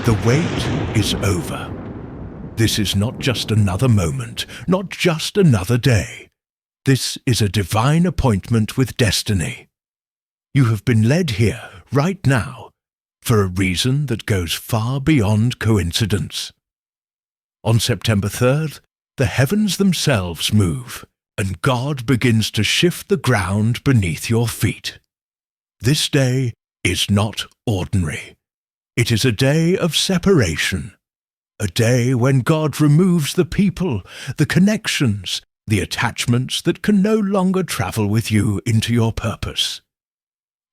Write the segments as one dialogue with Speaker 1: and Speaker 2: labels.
Speaker 1: The wait is over. This is not just another moment, not just another day. This is a divine appointment with destiny. You have been led here, right now, for a reason that goes far beyond coincidence. On September 3rd, the heavens themselves move, and God begins to shift the ground beneath your feet. This day is not ordinary. It is a day of separation, a day when God removes the people, the connections, the attachments that can no longer travel with you into your purpose.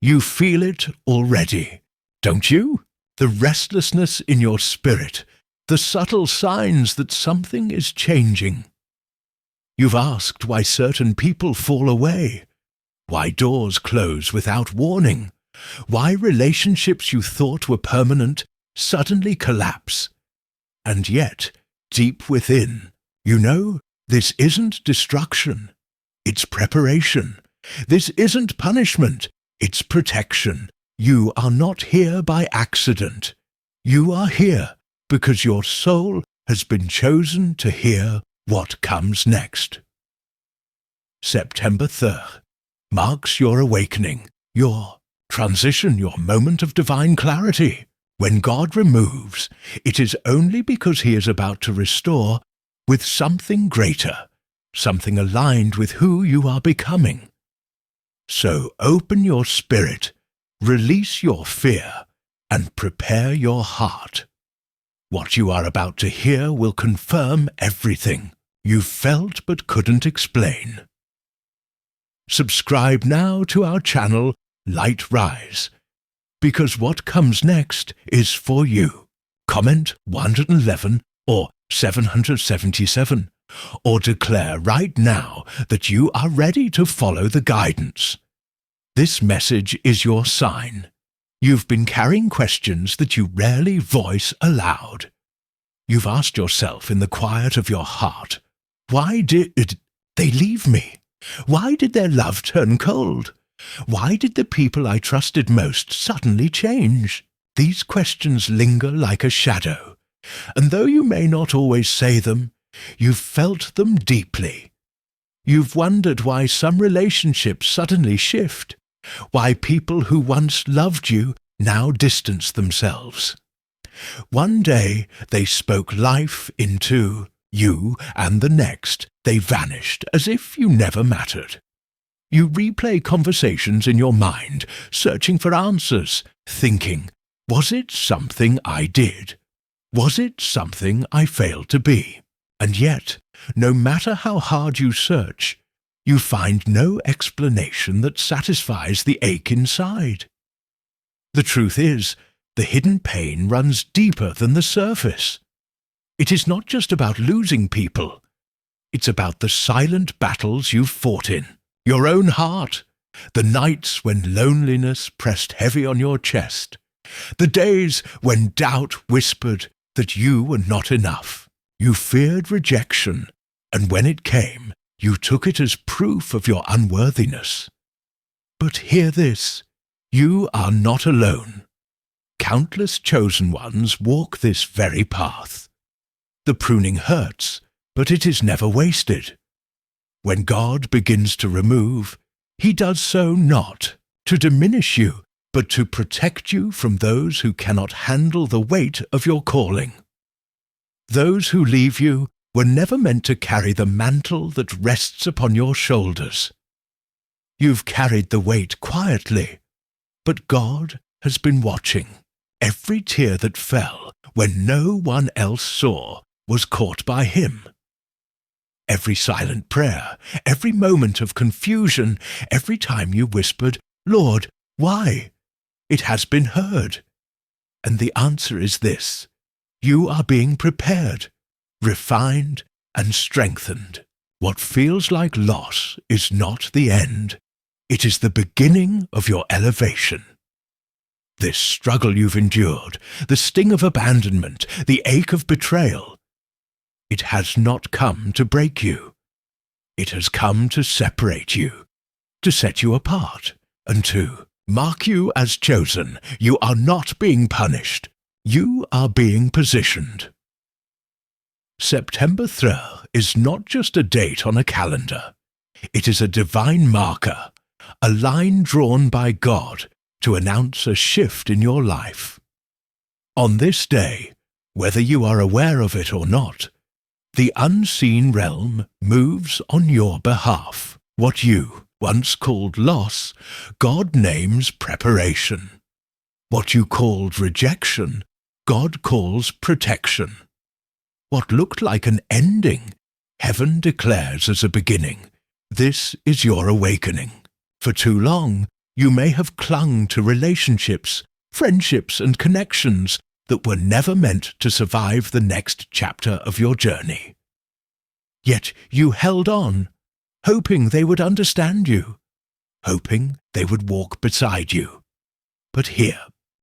Speaker 1: You feel it already, don't you? The restlessness in your spirit, the subtle signs that something is changing. You've asked why certain people fall away, why doors close without warning, why relationships you thought were permanent suddenly collapse. And yet, deep within, you know this isn't destruction, it's preparation. This isn't punishment, it's protection. You are not here by accident. You are here because your soul has been chosen to hear what comes next. September 3rd marks your awakening, your transition, your moment of divine clarity. When God removes, it is only because He is about to restore with something greater, something aligned with who you are becoming. So open your spirit, release your fear, and prepare your heart. What you are about to hear will confirm everything you felt but couldn't explain. Subscribe now to our channel, Light Rise, because what comes next is for you. Comment 111 or 777, or declare right now that you are ready to follow the guidance. This message is your sign. You've been carrying questions that you rarely voice aloud. You've asked yourself in the quiet of your heart, why did they leave me? Why did their love turn cold? Why did the people I trusted most suddenly change? These questions linger like a shadow, and though you may not always say them, you've felt them deeply. You've wondered why some relationships suddenly shift, why people who once loved you now distance themselves. One day they spoke life into you, and the next they vanished as if you never mattered. You replay conversations in your mind, searching for answers, thinking, was it something I did? Was it something I failed to be? And yet, no matter how hard you search, you find no explanation that satisfies the ache inside. The truth is, the hidden pain runs deeper than the surface. It is not just about losing people. It's about the silent battles you've fought in, your own heart, the nights when loneliness pressed heavy on your chest, the days when doubt whispered that you were not enough. You feared rejection, and when it came, you took it as proof of your unworthiness. But hear this, you are not alone. Countless chosen ones walk this very path. The pruning hurts, but it is never wasted. When God begins to remove, He does so not to diminish you, but to protect you from those who cannot handle the weight of your calling. Those who leave you were never meant to carry the mantle that rests upon your shoulders. You've carried the weight quietly, but God has been watching. Every tear that fell when no one else saw was caught by Him. Every silent prayer, every moment of confusion, every time you whispered, Lord, why? It has been heard. And the answer is this: you are being prepared, refined, and strengthened. What feels like loss is not the end. It is the beginning of your elevation. This struggle you've endured, the sting of abandonment, the ache of betrayal, it has not come to break you. It has come to separate you, to set you apart, and to mark you as chosen. You are not being punished. You are being positioned. September 3rd is not just a date on a calendar. It is a divine marker, a line drawn by God to announce a shift in your life. On this day, whether you are aware of it or not, the unseen realm moves on your behalf. What you once called loss, God names preparation. What you called rejection, God calls protection. What looked like an ending, heaven declares as a beginning. This is your awakening. For too long, you may have clung to relationships, friendships, and connections that were never meant to survive the next chapter of your journey. Yet you held on, hoping they would understand you, hoping they would walk beside you. But hear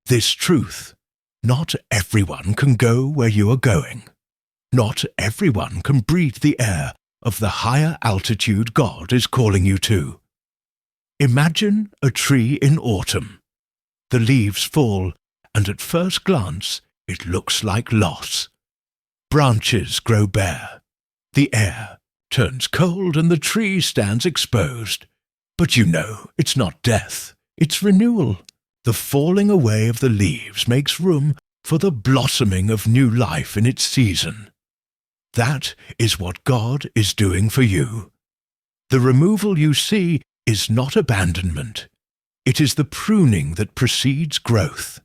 Speaker 1: this truth: not everyone can go where you are going. Not everyone can breathe the air of the higher altitude God is calling you to. Imagine a tree in autumn. The leaves fall, and at first glance it looks like loss. Branches grow bare. The air turns cold and the tree stands exposed. But you know it's not death, it's renewal. The falling away of the leaves makes room for the blossoming of new life in its season. That is what God is doing for you. The removal you see is not abandonment. It is the pruning that precedes growth.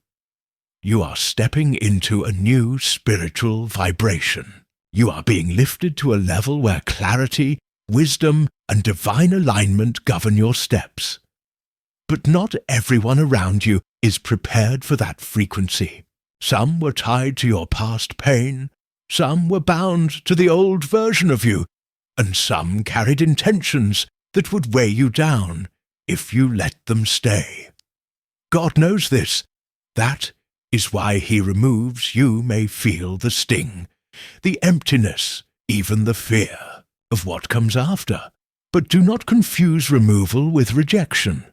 Speaker 1: You are stepping into a new spiritual vibration. You are being lifted to a level where clarity, wisdom, and divine alignment govern your steps. But not everyone around you is prepared for that frequency. Some were tied to your past pain, some were bound to the old version of you, and some carried intentions that would weigh you down if you let them stay. God knows this. That is why He removes you may feel the sting, the emptiness, even the fear of what comes after. But do not confuse removal with rejection.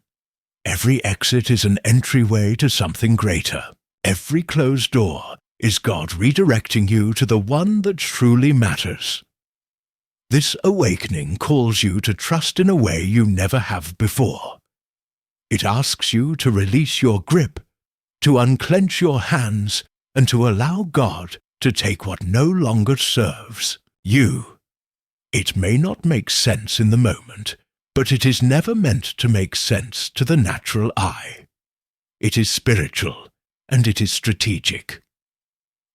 Speaker 1: Every exit is an entryway to something greater. Every closed door is God redirecting you to the one that truly matters. This awakening calls you to trust in a way you never have before. It asks you to release your grip, to unclench your hands, and to allow God to take what no longer serves you. It may not make sense in the moment, but it is never meant to make sense to the natural eye. It is spiritual, and it is strategic.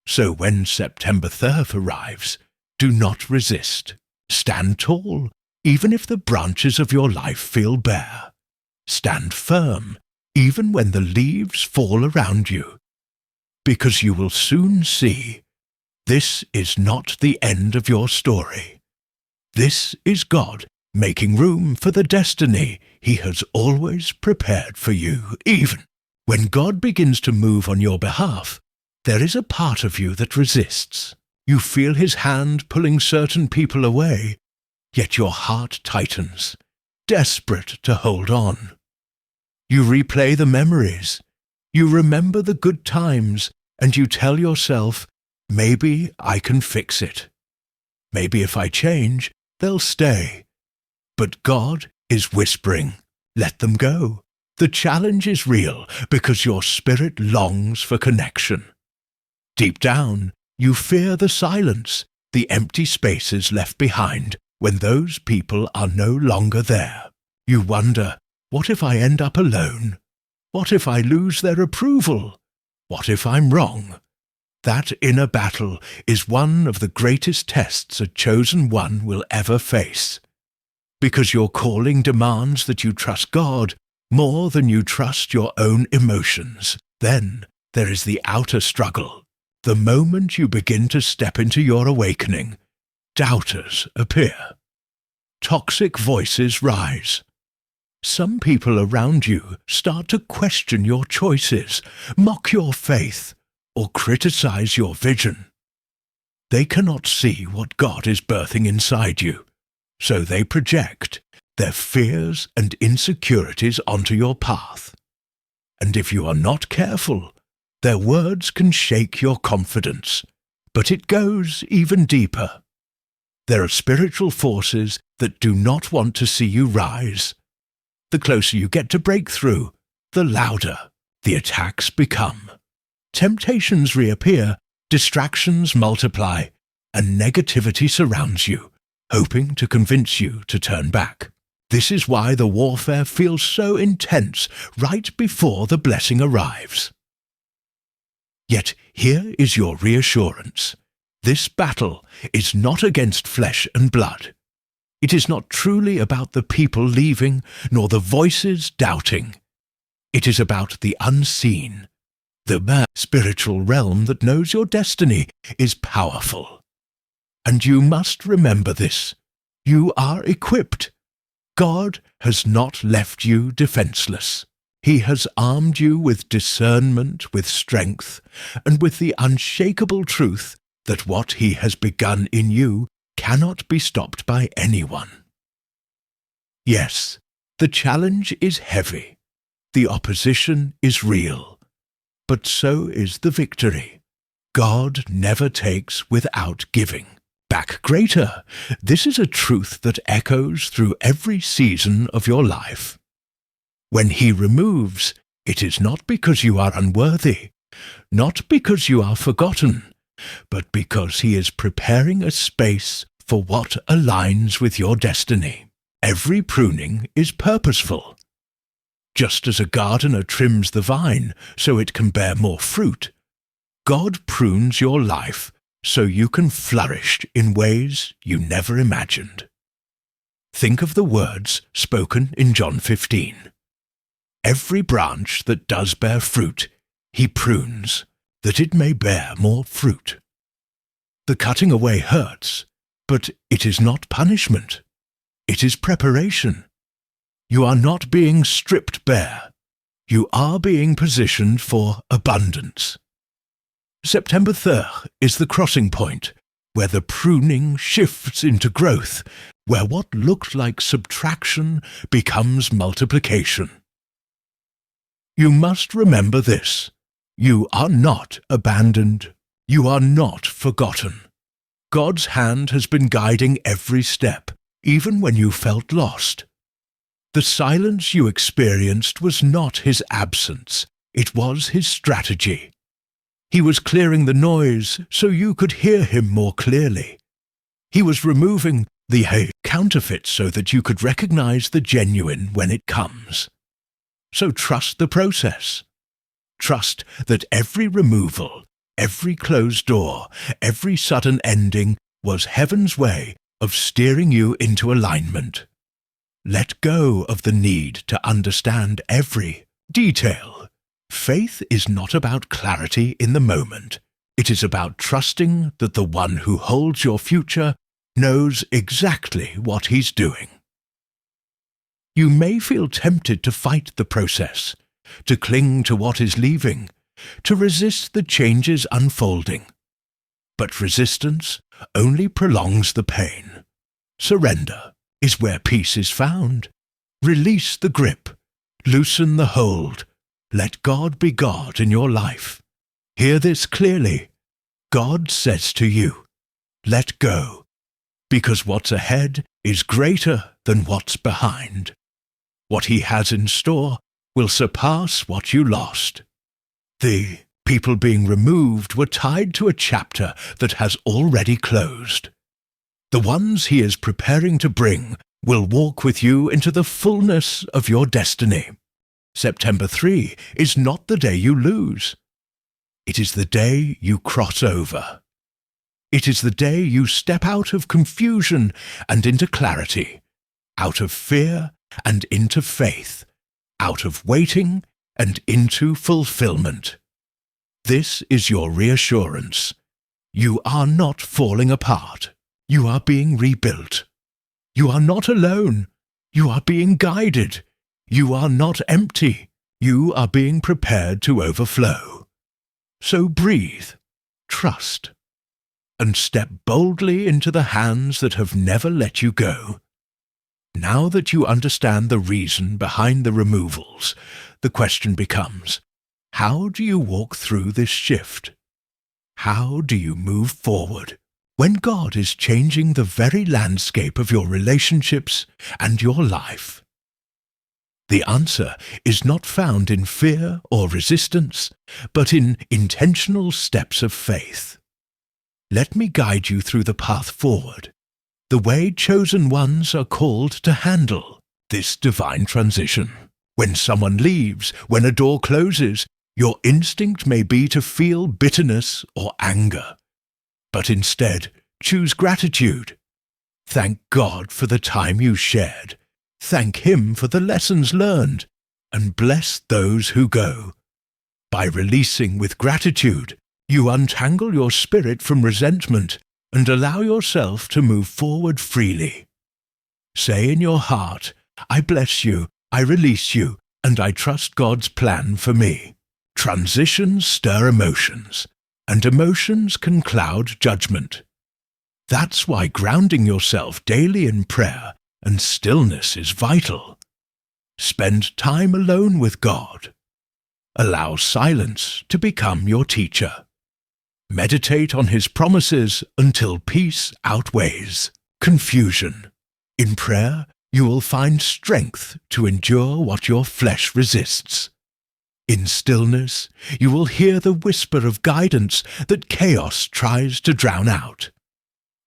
Speaker 1: So when September 3rd arrives, do not resist. Stand tall, even if the branches of your life feel bare. Stand firm, even when the leaves fall around you. Because you will soon see, this is not the end of your story. This is God making room for the destiny He has always prepared for you. Even when God begins to move on your behalf, there is a part of you that resists. You feel His hand pulling certain people away, yet your heart tightens, desperate to hold on. You replay the memories. You remember the good times, and you tell yourself, maybe I can fix it. Maybe if I change, they'll stay. But God is whispering, let them go. The challenge is real because your spirit longs for connection. Deep down, you fear the silence, the empty spaces left behind when those people are no longer there. You wonder, what if I end up alone? What if I lose their approval? What if I'm wrong? That inner battle is one of the greatest tests a chosen one will ever face. Because your calling demands that you trust God more than you trust your own emotions. Then there is the outer struggle. The moment you begin to step into your awakening, doubters appear. Toxic voices rise. Some people around you start to question your choices, mock your faith, or criticize your vision. They cannot see what God is birthing inside you, so they project their fears and insecurities onto your path. And if you are not careful, Their words can shake your confidence, but it goes even deeper. There are spiritual forces that do not want to see you rise. The closer you get to breakthrough, the louder the attacks become. Temptations reappear, distractions multiply, and negativity surrounds you, hoping to convince you to turn back. This is why the warfare feels so intense right before the blessing arrives. Yet here is your reassurance. This battle is not against flesh and blood. It is not truly about the people leaving, nor the voices doubting. It is about the unseen. The spiritual realm that knows your destiny is powerful. And you must remember this. You are equipped. God has not left you defenseless. He has armed you with discernment, with strength, and with the unshakable truth that what He has begun in you cannot be stopped by anyone. Yes, the challenge is heavy. The opposition is real. But so is the victory. God never takes without giving. Back greater. This is a truth that echoes through every season of your life. When He removes, it is not because you are unworthy, not because you are forgotten, but because He is preparing a space for what aligns with your destiny. Every pruning is purposeful. Just as a gardener trims the vine so it can bear more fruit, God prunes your life so you can flourish in ways you never imagined. Think of the words spoken in John 15. Every branch that does bear fruit, He prunes, that it may bear more fruit. The cutting away hurts, but it is not punishment. It is preparation. You are not being stripped bare. You are being positioned for abundance. September 3rd is the crossing point, where the pruning shifts into growth, where what looked like subtraction becomes multiplication. You must remember this. You are not abandoned. You are not forgotten. God's hand has been guiding every step, even when you felt lost. The silence you experienced was not His absence. It was His strategy. He was clearing the noise so you could hear Him more clearly. He was removing the counterfeit so that you could recognize the genuine when it comes. So trust the process. Trust that every removal, every closed door, every sudden ending was heaven's way of steering you into alignment. Let go of the need to understand every detail. Faith is not about clarity in the moment. It is about trusting that the one who holds your future knows exactly what He's doing. You may feel tempted to fight the process, to cling to what is leaving, to resist the changes unfolding. But resistance only prolongs the pain. Surrender is where peace is found. Release the grip. Loosen the hold. Let God be God in your life. Hear this clearly. God says to you, let go, because what's ahead is greater than what's behind. What He has in store will surpass what you lost. The people being removed were tied to a chapter that has already closed. The ones He is preparing to bring will walk with you into the fullness of your destiny. September 3 is not the day you lose. It is the day you cross over. It is the day you step out of confusion and into clarity, out of fear and into faith, out of waiting and into fulfillment. This is your reassurance. You are not falling apart. You are being rebuilt. You are not alone. You are being guided. You are not empty. You are being prepared to overflow. So breathe, trust, and step boldly into the hands that have never let you go. Now that you understand the reason behind the removals, the question becomes, How do you walk through this shift? How do you move forward when God is changing the very landscape of your relationships and your life? The answer is not found in fear or resistance, but in intentional steps of faith. Let me guide you through the path forward, the way chosen ones are called to handle this divine transition. When someone leaves, when a door closes, your instinct may be to feel bitterness or anger, but instead choose gratitude. Thank God for the time you shared. Thank Him for the lessons learned, and bless those who go. By releasing with gratitude, you untangle your spirit from resentment and allow yourself to move forward freely. Say in your heart, I bless you, I release you, and I trust God's plan for me. Transitions stir emotions, and emotions can cloud judgment. That's why grounding yourself daily in prayer and stillness is vital. Spend time alone with God. Allow silence to become your teacher. Meditate on His promises until peace outweighs confusion. In prayer, you will find strength to endure what your flesh resists. In stillness, you will hear the whisper of guidance that chaos tries to drown out.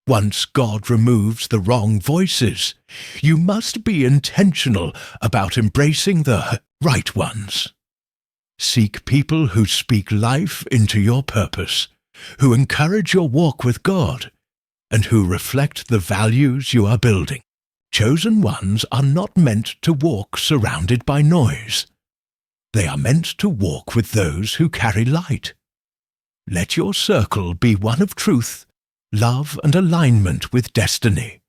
Speaker 1: Once God removes the wrong voices, you must be intentional about embracing the right ones. Seek people who speak life into your purpose, who encourage your walk with God, and who reflect the values you are building. Chosen ones are not meant to walk surrounded by noise. They are meant to walk with those who carry light. Let your circle be one of truth, love, and alignment with destiny.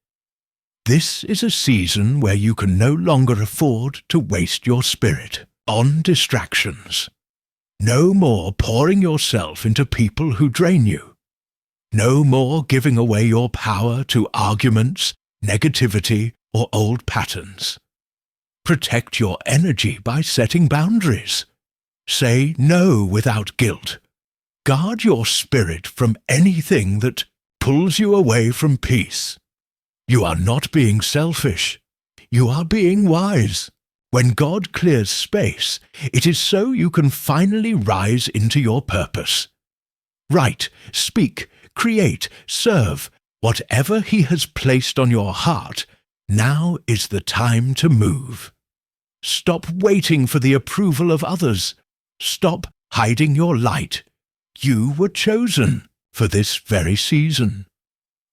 Speaker 1: This is a season where you can no longer afford to waste your spirit on distractions. No more pouring yourself into people who drain you. No more giving away your power to arguments, negativity, or old patterns. Protect your energy by setting boundaries. Say no without guilt. Guard your spirit from anything that pulls you away from peace. You are not being selfish. You are being wise. When God clears space, it is so you can finally rise into your purpose. Write, speak, create, serve. Whatever He has placed on your heart, now is the time to move. Stop waiting for the approval of others. Stop hiding your light. You were chosen for this very season.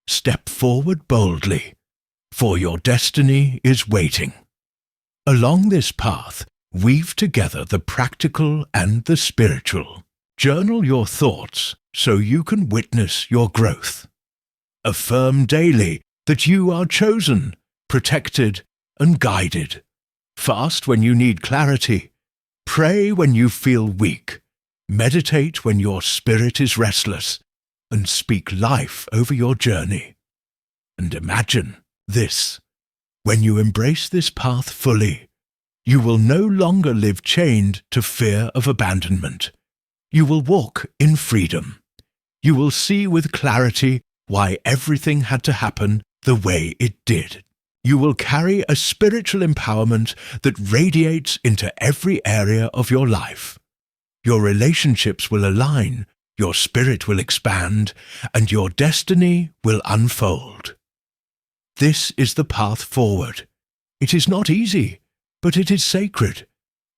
Speaker 1: Step forward boldly, for your destiny is waiting. Along this path, weave together the practical and the spiritual. Journal your thoughts so you can witness your growth. Affirm daily that you are chosen, protected, and guided. Fast when you need clarity. Pray when you feel weak. Meditate when your spirit is restless, and speak life over your journey. And imagine this: when you embrace this path fully, you will no longer live chained to fear of abandonment. You will walk in freedom. You will see with clarity why everything had to happen the way it did. You will carry a spiritual empowerment that radiates into every area of your life. Your relationships will align, your spirit will expand, and your destiny will unfold. This is the path forward. It is not easy, but it is sacred.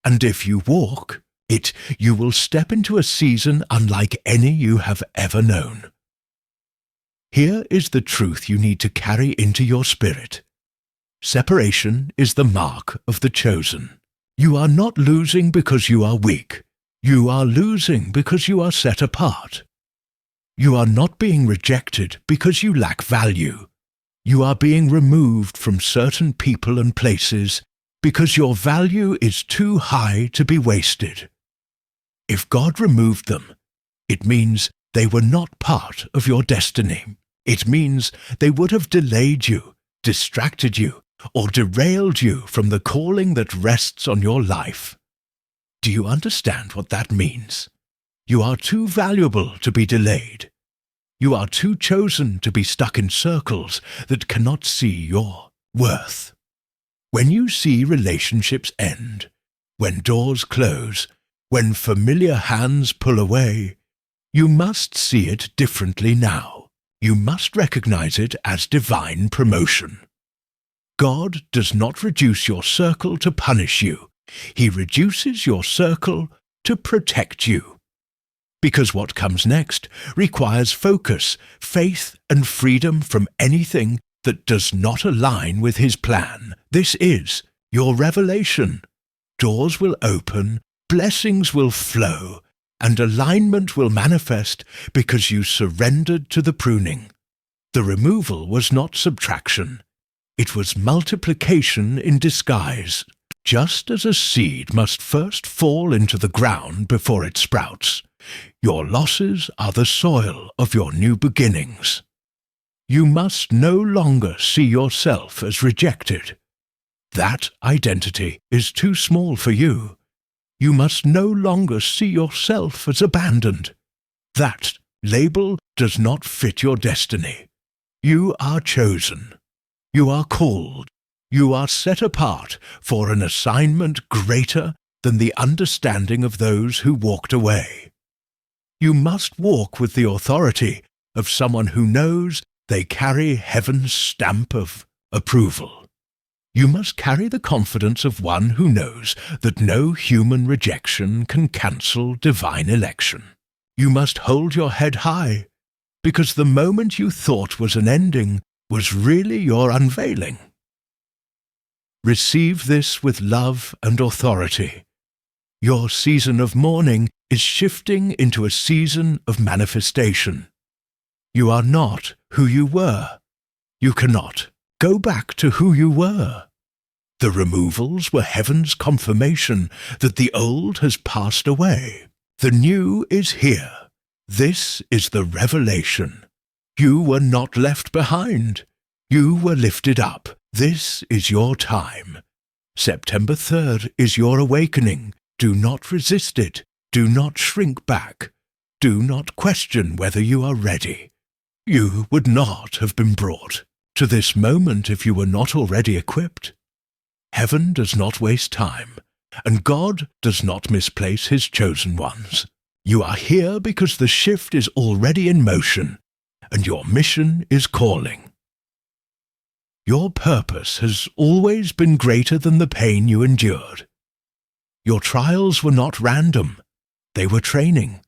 Speaker 1: And if you walk it, you will step into a season unlike any you have ever known. Here is the truth you need to carry into your spirit. Separation is the mark of the chosen. You are not losing because you are weak. You are losing because you are set apart. You are not being rejected because you lack value. You are being removed from certain people and places because your value is too high to be wasted. If God removed them, it means they were not part of your destiny. It means they would have delayed you, distracted you, or derailed you from the calling that rests on your life. Do you understand what that means? You are too valuable to be delayed. You are too chosen to be stuck in circles that cannot see your worth. When you see relationships end, when doors close, when familiar hands pull away, you must see it differently now. You must recognize it as divine promotion. God does not reduce your circle to punish you. He reduces your circle to protect you. Because what comes next requires focus, faith, and freedom from anything that does not align with His plan. This is your revelation. Doors will open, blessings will flow, and alignment will manifest because you surrendered to the pruning. The removal was not subtraction. It was multiplication in disguise. Just as a seed must first fall into the ground before it sprouts, your losses are the soil of your new beginnings. You must no longer see yourself as rejected. That identity is too small for you. You must no longer see yourself as abandoned. That label does not fit your destiny. You are chosen. You are called. You are set apart for an assignment greater than the understanding of those who walked away. You must walk with the authority of someone who knows they carry heaven's stamp of approval. You must carry the confidence of one who knows that no human rejection can cancel divine election. You must hold your head high, because the moment you thought was an ending was really your unveiling. Receive this with love and authority. Your season of mourning is shifting into a season of manifestation. You are not who you were. You cannot go back to who you were. The removals were heaven's confirmation that the old has passed away. The new is here. This is the revelation. You were not left behind. You were lifted up. This is your time. September 3rd is your awakening. Do not resist it. Do not shrink back. Do not question whether you are ready. You would not have been brought to this moment if you were not already equipped. Heaven does not waste time, and God does not misplace His chosen ones. You are here because the shift is already in motion, and your mission is calling. Your purpose has always been greater than the pain you endured. Your trials were not random, they were training.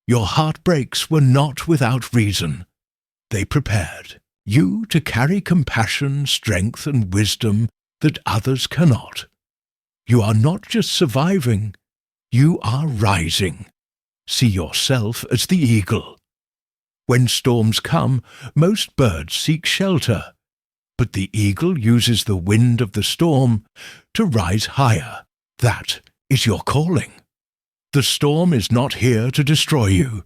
Speaker 1: Your heartbreaks were not without reason. They prepared you to carry compassion, strength, and wisdom that others cannot. You are not just surviving, you are rising. See yourself as the eagle. When storms come, most birds seek shelter, but the eagle uses the wind of the storm to rise higher. That is your calling. The storm is not here to destroy you.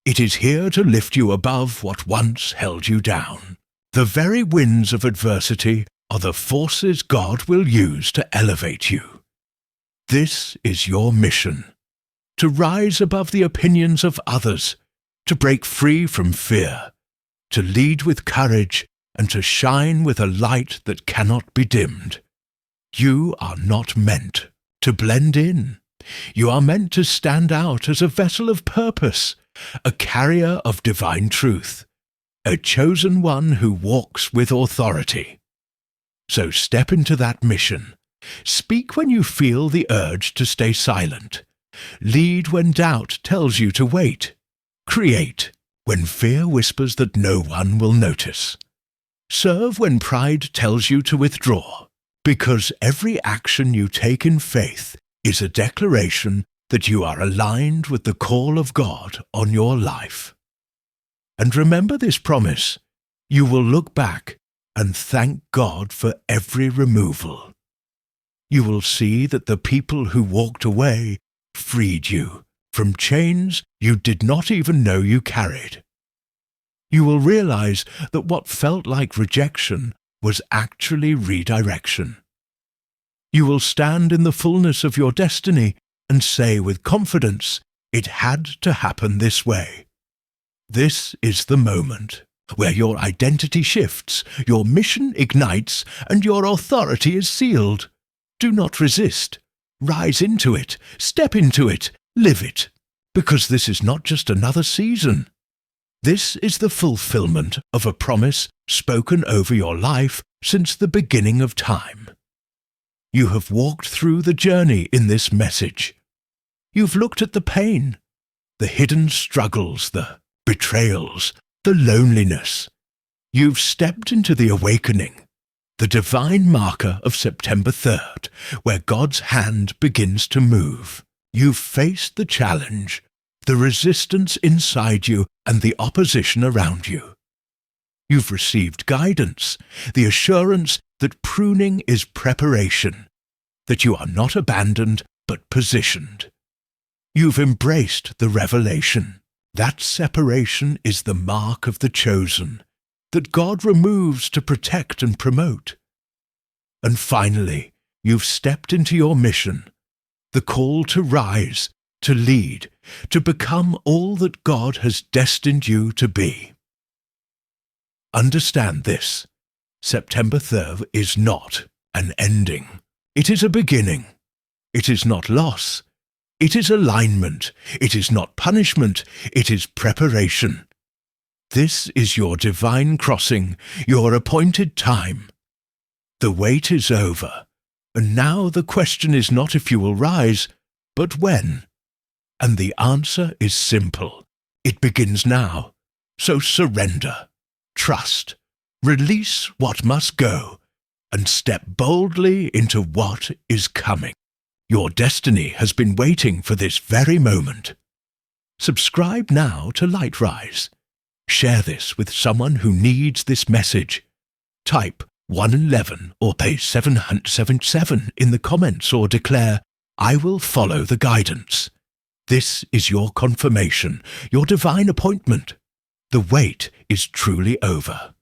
Speaker 1: It is here to lift you above what once held you down. The very winds of adversity are the forces God will use to elevate you. This is your mission. To rise above the opinions of others, to break free from fear, to lead with courage, and to shine with a light that cannot be dimmed. You are not meant to blend in. You are meant to stand out as a vessel of purpose, a carrier of divine truth, a chosen one who walks with authority. So step into that mission. Speak when you feel the urge to stay silent. Lead when doubt tells you to wait. Create when fear whispers that no one will notice. Serve when pride tells you to withdraw, because every action you take in faith is a declaration that you are aligned with the call of God on your life. And remember this promise: you will look back and thank God for every removal. You will see that the people who walked away freed you from chains you did not even know you carried. You will realize that what felt like rejection was actually redirection. You will stand in the fullness of your destiny and say with confidence, it had to happen this way. This is the moment where your identity shifts, your mission ignites, and your authority is sealed. Do not resist. Rise into it, step into it, live it, because this is not just another season. This is the fulfillment of a promise spoken over your life since the beginning of time. You have walked through the journey in this message. You've looked at the pain, the hidden struggles, the betrayals, the loneliness. You've stepped into the awakening, the divine marker of September 3rd, where God's hand begins to move. You've faced the challenge, the resistance inside you, and the opposition around you. You've received guidance, the assurance that pruning is preparation, that you are not abandoned but positioned. You've embraced the revelation. That separation is the mark of the chosen, that God removes to protect and promote. And finally, you've stepped into your mission, the call to rise, to lead, to become all that God has destined you to be. Understand this. September 3rd is not an ending. It is a beginning. It is not loss. It is alignment. It is not punishment. It is preparation. This is your divine crossing, your appointed time. The wait is over, and now the question is not if you will rise, but when. And the answer is simple. It begins now. So surrender, trust, release what must go, and step boldly into what is coming. Your destiny has been waiting for this very moment. Subscribe now to Lightrise. Share this with someone who needs this message. Type 111 or page 777 in the comments or declare, I will follow the guidance. This is your confirmation, your divine appointment. The wait is truly over.